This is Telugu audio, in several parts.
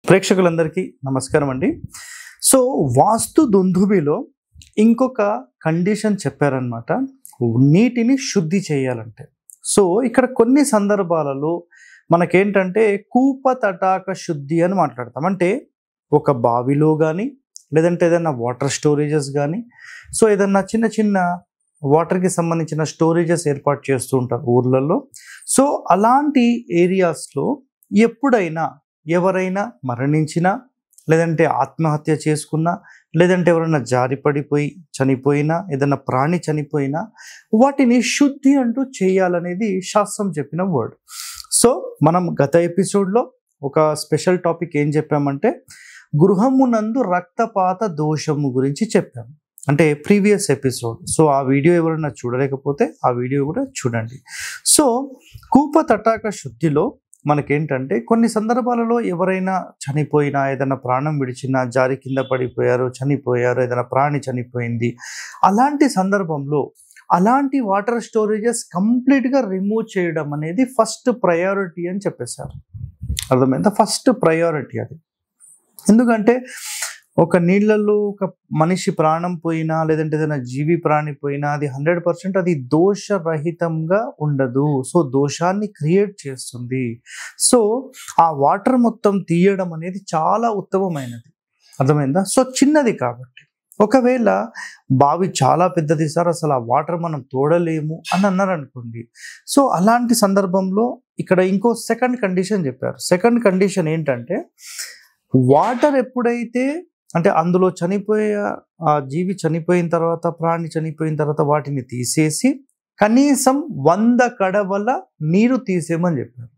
ప్రేక్షకులందరికీ నమస్కారం అండి. సో వాస్తు దుందుబిలో ఇంకొక కండిషన్ చెప్పారనమాట. నీటిని శుద్ధి చేయాలంటే. సో ఇక్కడ కొన్ని సందర్భాలలో మనకేంటంటే కూప తటాక శుద్ధి అని మాట్లాడతాం. అంటే ఒక బావిలో కానీ లేదంటే ఏదైనా వాటర్ స్టోరేజెస్ కానీ సో ఏదన్నా చిన్న చిన్న వాటర్కి సంబంధించిన స్టోరేజెస్ ఏర్పాటు చేస్తూ ఉంటారు ఊర్లలో. సో అలాంటి ఏరియాస్లో ఎప్పుడైనా ఎవరైనా మరణించినా లేదంటే ఆత్మహత్య చేసుకున్నా లేదంటే ఎవరైనా జారి పడిపోయి చనిపోయినా ఏదైనా ప్రాణి చనిపోయినా వాటిని శుద్ధి అంటూ చేయాలనేది శాస్త్రం చెప్పిన వర్డ్. సో మనం గత ఎపిసోడ్లో ఒక స్పెషల్ టాపిక్ ఏం చెప్పామంటే గృహమునందు రక్తపాత దోషము గురించి చెప్పాము. అంటే ప్రీవియస్ ఎపిసోడ్. సో ఆ వీడియో ఎవరైనా చూడలేకపోతే ఆ వీడియో కూడా చూడండి. సో కూప తటాక శుద్ధిలో మనకేంటంటే కొన్ని సందర్భాలలో ఎవరైనా చనిపోయినా ఏదైనా ప్రాణం విడిచినా జారి కింద పడిపోయారు చనిపోయారు ఏదైనా ప్రాణి చనిపోయింది అలాంటి సందర్భంలో అలాంటి వాటర్ స్టోరేజెస్ కంప్లీట్గా రిమూవ్ చేయడం అనేది ఫస్ట్ ప్రయారిటీ అని చెప్పేశారు. అర్థమైందా? ఫస్ట్ ప్రయారిటీ అది. ఎందుకంటే ఒక నీళ్ళల్లో ఒక మనిషి ప్రాణం పోయినా లేదంటే ఏదైనా జీవి ప్రాణి పోయినా అది 100% అది దోషరహితంగా ఉండదు. సో దోషాన్ని క్రియేట్ చేస్తుంది. సో ఆ వాటర్ మొత్తం తీయడం అనేది చాలా ఉత్తమమైనది. అర్థమైందా? సో చిన్నది కాబట్టి ఒకవేళ బావి చాలా పెద్దది సార్ అసలు ఆ వాటర్ మనం తోడలేము అని అన్నారు అనుకోండి. సో అలాంటి సందర్భంలో ఇక్కడ ఇంకో సెకండ్ కండిషన్ చెప్పారు. సెకండ్ కండిషన్ ఏంటంటే వాటర్ ఎప్పుడైతే అంటే అందులో చనిపోయే ఆ జీవి చనిపోయిన తర్వాత ప్రాణి చనిపోయిన తర్వాత వాటిని తీసేసి కనీసం 100 కడవల నీరు తీసేయమని చెప్పారు.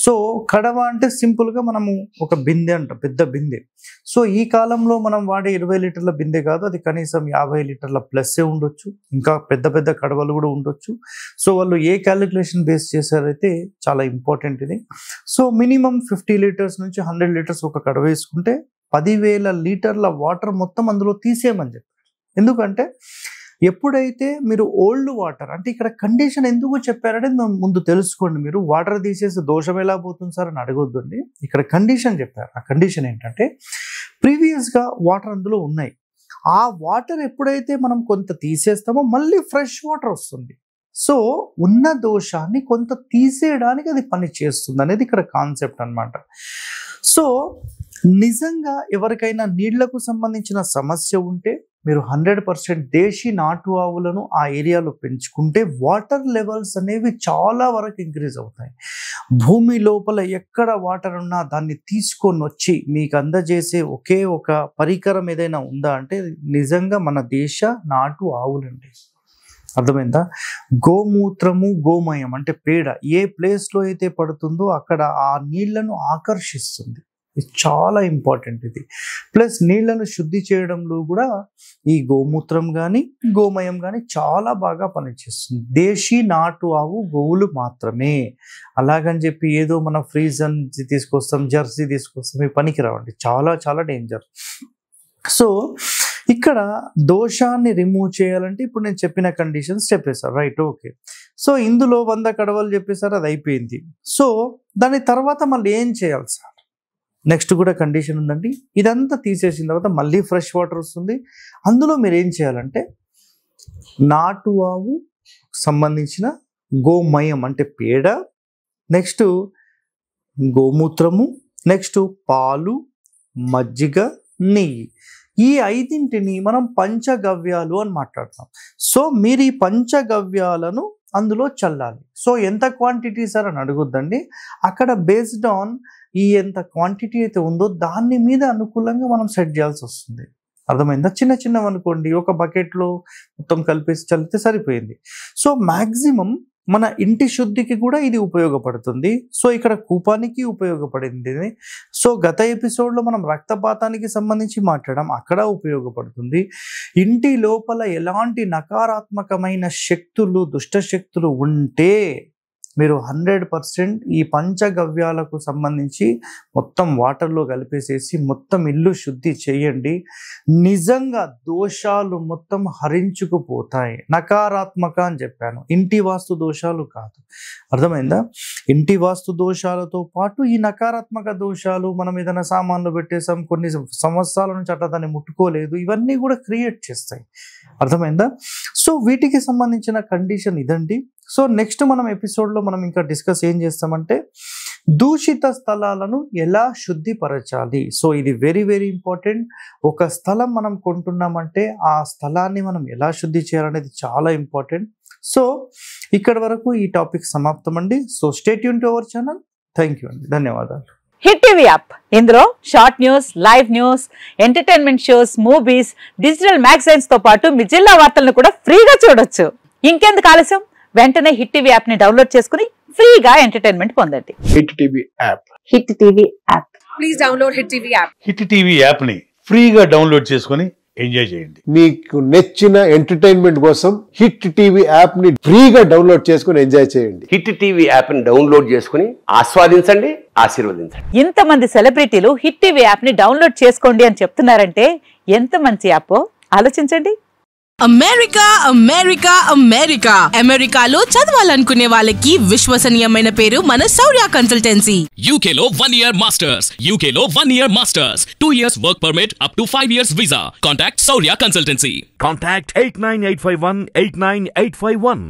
సో కడవ అంటే సింపుల్గా మనము ఒక బిందె అంటాం, పెద్ద బిందె. సో ఈ కాలంలో మనం వాడే 20 లీటర్ల బిందె కాదు, అది కనీసం 50 లీటర్ల ప్లస్సే ఉండొచ్చు, ఇంకా పెద్ద పెద్ద కడవలు కూడా ఉండొచ్చు. సో వాళ్ళు ఏ క్యాలిక్యులేషన్ బేస్ చేశారైతే చాలా ఇంపార్టెంట్ ఇది. సో మినిమం 50 లీటర్స్ నుంచి 100 లీటర్స్ ఒక కడవ వేసుకుంటే 10,000 లీటర్ల వాటర్ మొత్తం అందులో తీసేయమని చెప్పారు. ఎందుకంటే ఎప్పుడైతే మీరు ఓల్డ్ వాటర్ అంటే ఇక్కడ కండిషన్ ఎందుకు చెప్పారనేది ముందు తెలుసుకోండి. మీరు వాటర్ తీసేసి దోషం ఎలా పోతుంది సార్ అని అడగొద్దండి. ఇక్కడ కండిషన్ చెప్పారు. ఆ కండిషన్ ఏంటంటే ప్రీవియస్గా వాటర్ అందులో ఉన్నాయి. ఆ వాటర్ ఎప్పుడైతే మనం కొంత తీసేస్తామో మళ్ళీ ఫ్రెష్ వాటర్ వస్తుంది. సో ఉన్న దోషాన్ని కొంత తీసేయడానికి అది పని చేస్తుంది అనేది ఇక్కడ కాన్సెప్ట్ అన్నమాట. సో నిజంగా ఎవరికైనా నీళ్లకు సంబంధించిన సమస్య ఉంటే మీరు 100% దేశీ నాటు ఆవులను ఆ ఏరియాలో పెంచుకుంటే వాటర్ లెవెల్స్ అనేవి చాలా వరకు ఇంక్రీజ్ అవుతాయి. భూమి లోపల ఎక్కడ వాటర్ ఉన్నా దాన్ని తీసుకొని వచ్చి మీకు అందజేసే ఒకే ఒక పరికరం ఏదైనా ఉందా అంటే నిజంగా మన దేశ నాటు ఆవులండి. అర్థమైందా? గోమూత్రము గోమయం అంటే పేడ ఏ ప్లేస్లో అయితే పడుతుందో అక్కడ ఆ నీళ్లను ఆకర్షిస్తుంది. ఇది చాలా ఇంపార్టెంట్ ఇది. ప్లస్ నీళ్లను శుద్ధి చేయడంలో కూడా ఈ గోమూత్రం కానీ గోమయం కానీ చాలా బాగా పనిచేస్తుంది. దేశీ నాటు ఆవు గోవులు మాత్రమే. అలాగని చెప్పి ఏదో మన ఫ్రీజన్ తీసుకొస్తాం జెర్సీ తీసుకొస్తాం ఈ పనికి రావండి, చాలా చాలా డేంజర్. సో ఇక్కడ దోషాన్ని రిమూవ్ చేయాలంటే ఇప్పుడు నేను చెప్పిన కండిషన్స్ చెప్పేశారు, రైట్? ఓకే. సో ఇందులో 100 కడవలు చెప్పేశారు, అది అయిపోయింది. సో దాని తర్వాత మళ్ళీ ఏం చేయాలి సార్? నెక్స్ట్ కూడా కండిషన్ ఉందండి. ఇదంతా తీసేసిన తర్వాత మళ్ళీ ఫ్రెష్ వాటర్ వస్తుంది. అందులో మీరు ఏం చేయాలంటే నాటు ఆవు సంబంధించిన గోమయం అంటే పేడ, నెక్స్ట్ గోమూత్రము, నెక్స్ట్ పాలు, మజ్జిగ, నెయ్యి, ఈ 5ంటిని మనం పంచగవ్యాలు అని మాట్లాడతాం. సో మీరు ఈ పంచగవ్యాలను అందులో చల్లాలి. సో ఎంత క్వాంటిటీ సార్ అని అడగొద్దండి. అక్కడ బేస్డ్ ఆన్ ఈ ఎంత క్వాంటిటీ అయితే ఉందో దాని మీద అనుకూలంగా మనం సెట్ చేయాల్సి వస్తుంది. అర్థమైందా? చిన్న చిన్నవి అనుకోండి ఒక బకెట్లో మొత్తం కలిపేసి చల్లితే సరిపోయింది. సో మ్యాక్సిమం మన ఇంటి శుద్ధికి కూడా ఇది ఉపయోగపడుతుంది. సో ఇక్కడ కూపానికి ఉపయోగపడింది. సో గత ఎపిసోడ్లో మనం రక్తపాతానికి సంబంధించి మాట్లాడడం, అక్కడ ఉపయోగపడుతుంది. ఇంటి లోపల ఎలాంటి నకారాత్మకమైన శక్తులు దుష్ట శక్తులు ఉంటే మీరు 100% ఈ పంచగవ్యాలకు సంబంధించి మొత్తం వాటర్లో కలిపేసేసి మొత్తం ఇల్లు శుద్ధి చేయండి. నిజంగా దోషాలు మొత్తం హరించుకుపోతాయి. నకారాత్మక అని చెప్పాను, ఇంటి వాస్తు దోషాలు కాదు. అర్థమైందా? ఇంటి వాస్తు దోషాలతో పాటు ఈ నకారాత్మక దోషాలు, మనం ఏదైనా సామాన్లు పెట్టేసాం, కొన్ని సంవత్సరాల నుంచి అట్లా దాన్ని ముట్టుకోలేదు, ఇవన్నీ కూడా క్రియేట్ చేస్తాయి. అర్థమైందా? సో వీటికి సంబంధించిన కండిషన్ ఇదండి. సో నెక్స్ట్ మనం ఎపిసోడ్లో మనం ఇంకా డిస్కస్ ఏం చేస్తామంటే దూషిత స్థలాలను ఎలా శుద్ధిపరచాలి. సో ఇది వెరీ వెరీ ఇంపార్టెంట్. ఒక స్థలం మనం కొంటున్నామంటే ఆ స్థలాన్ని మనం ఎలా శుద్ధి చేయాలనేది చాలా ఇంపార్టెంట్. సో ఇక్కడ వరకు ఈ టాపిక్ సమాప్తం అండి. So stay tune to our channel. Thank you అండి, ధన్యవాదాలు. హిట్ టీవీ యాప్, ఇందులో short news, live news, entertainment shows, movies, digital magazines తో పాటు మీ జిల్లా వార్తలను కూడా ఫ్రీగా చూడొచ్చు. ఇంకెందుకు ఆలస్యం, వెంటనే హిట్ టీవీ యాప్ ని డౌన్లోడ్ చేసుకుని ఫ్రీగా ఎంటర్టైన్మెంట్ పొందండి. Hit TV app. Hit TV app. Please download hit TV app. Hit TV app ని ఫ్రీగా డౌన్లోడ్ చేసుకుని ఎంజాయ్ చేయండి. మీకు నచ్చిన ఎంటర్టైన్మెంట్ కోసం హిట్ టీవీ యాప్ ని ఫ్రీగా డౌన్లోడ్ చేసుకుని ఎంజాయ్ చేయండి. హిట్ టీవీ యాప్ ని డౌన్లోడ్ చేసుకుని ఆస్వాదించండి, ఆశీర్వదించండి. ఇంతమంది సెలబ్రిటీలు హిట్ టీవీ యాప్ ని డౌన్లోడ్ చేసుకోండి అని చెప్తున్నారంటే ఎంత మంచి యాప్ ఆలోచించండి. అమెరికా అమెరికా అమెరికా అమెరికాలో చదవాలనుకునే వాళ్ళకి విశ్వసనీయమైన పేరు మన శౌర్య కన్సల్టెన్సీ. UK లో 1 year masters, UK లో 1 year masters, 2 years work permit up to 5 years visa. Contact Saurya Consultancy. Contact 89851 89851.